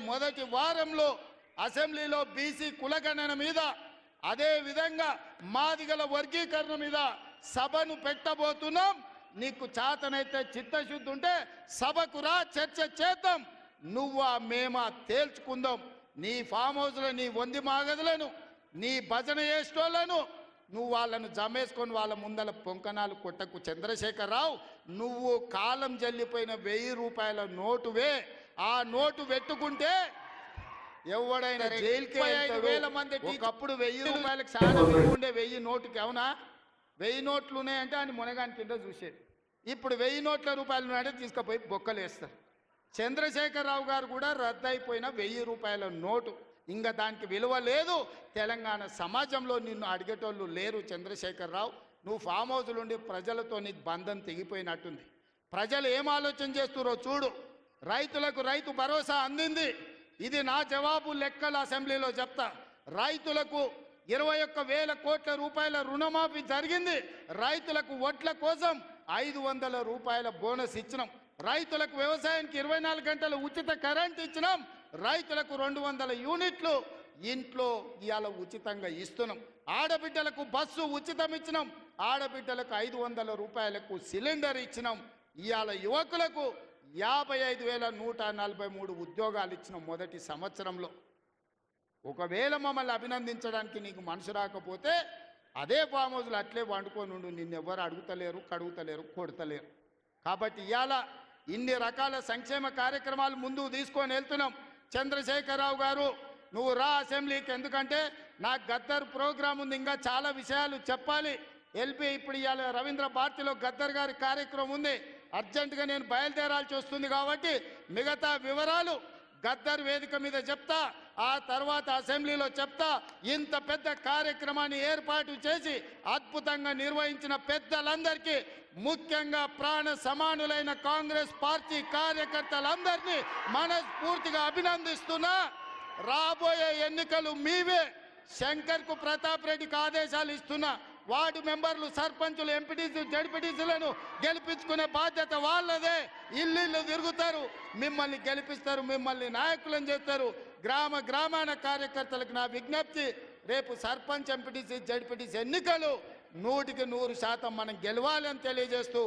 మొదటి వారంలో అసెంబ్లీలో బీసీ కులగణన మీద అదే విధంగా మాదిగల వర్గీకరణ మీద సభను పెట్టబోతున్నాం. నీకు చేతనైతే చిత్తశుద్ధి ఉంటే సభకు రా, చర్చ చేద్దాం. నువ్వా మేమా తేల్చుకుందాం. నీ ఫామ్ హౌస్లో నీ వంది మాగదులను, నీ భజన చేసేటోళ్లను నువ్వు వాళ్ళను జమేసుకొని వాళ్ళ ముందల పొంకనాలు కొట్టకు. చంద్రశేఖరరావు, నువ్వు కాలం జల్లిపోయిన 1000 రూపాయల నోటువే. ఆ నోటు పెట్టుకుంటే ఎవడైనా జైలుకి 5,000 మంది. ఒకప్పుడు 1000 రూపాయలకు చాలా ఉండే 1000 నోటుకి. అవునా? 1000 నోట్లు ఉన్నాయంటే అని మునగాని కింద చూసేది. ఇప్పుడు 1000 నోట్ల రూపాయలు ఉన్నాయంటే తీసుకుపోయి బొక్కలు వేస్తారు. చంద్రశేఖరరావు గారు కూడా రద్దయిపోయిన 1000 రూపాయల నోటు. ఇంకా దానికి విలువ లేదు. తెలంగాణ సమాజంలో నిన్ను అడిగేటోళ్ళు లేరు. చంద్రశేఖరరావు, నువ్వు ఫామ్ హౌస్లు ఉండి ప్రజలతో నీకు బంధం తెగిపోయినట్టుంది. ప్రజలు ఏం ఆలోచన చేస్తున్నారో చూడు. రైతులకు రైతు భరోసా అందింది. ఇది నా జవాబు లెక్కల అసెంబ్లీలో చెప్తా. రైతులకు 21,000 కోట్ల రూపాయల రుణమాఫీ జరిగింది. రైతులకు వడ్ల కోసం 500 రూపాయల బోనస్ ఇచ్చినాం. రైతులకు వ్యవసాయానికి 24 గంటలు ఉచిత కరెంట్ ఇచ్చినాం. రైతులకు 200 యూనిట్లు ఇంట్లో ఇవాళ ఉచితంగా ఇస్తున్నాం. ఆడబిడ్డలకు బస్సు ఉచితం ఇచ్చినాం. ఆడబిడ్డలకు 500 రూపాయలకు సిలిండర్ ఇచ్చినాం. ఇవాళ యువకులకు 55,143 ఉద్యోగాలు ఇచ్చినాం మొదటి సంవత్సరంలో. ఒకవేళ మమ్మల్ని అభినందించడానికి నీకు మనసు రాకపోతే అదే ఫామ్ హౌస్లో అట్లే వండుకొని ఉండు. నిన్నెవ్వరు అడుగుతలేరు, కడుగుతలేరు, కొడతలేరు. కాబట్టి ఇవాళ ఇన్ని రకాల సంక్షేమ కార్యక్రమాలు ముందుకు తీసుకొని వెళ్తున్నాం. చంద్రశేఖరరావు గారు, నువ్వు రా అసెంబ్లీకి. ఎందుకంటే నాకు గద్దర్ ప్రోగ్రాం ఉంది, ఇంకా చాలా విషయాలు చెప్పాలి. ఎల్పి ఇప్పుడు ఇవాళ రవీంద్ర భారతిలో గద్దర్ గారి కార్యక్రమం ఉంది. అర్జెంటుగా నేను బయలుదేరాల్సి వస్తుంది కాబట్టి మిగతా వివరాలు గద్దర్ వేదిక మీద చెప్తా. ఆ తర్వాత అసెంబ్లీలో చెప్తా. ఇంత పెద్ద కార్యక్రమాన్ని ఏర్పాటు చేసి అద్భుతంగా నిర్వహించిన పెద్దలందరికీ, ముఖ్యంగా ప్రాణ సమానులైన కాంగ్రెస్ పార్టీ కార్యకర్తలందరినీ మనస్ఫూర్తిగా అభినందిస్తున్నా. రాబోయే ఎన్నికలు మీవే. శంకర్కు ప్రతాప్ రెడ్డికి ఆదేశాలు ఇస్తున్నా. వార్డు మెంబర్లు, సర్పంచులు, ఎంపీటీసీ, జడ్పీటీసీలను గెలిపించుకునే బాధ్యత వాళ్ళదే. ఇల్లు తిరుగుతారు, మిమ్మల్ని గెలిపిస్తారు, మిమ్మల్ని నాయకులను చేస్తారు. గ్రామాన కార్యకర్తలకు నా విజ్ఞప్తి, రేపు సర్పంచ్, ఎంపీటీసీ, జడ్పీటీసీ ఎన్నికలు 100% మనం గెలవాలని తెలియజేస్తూ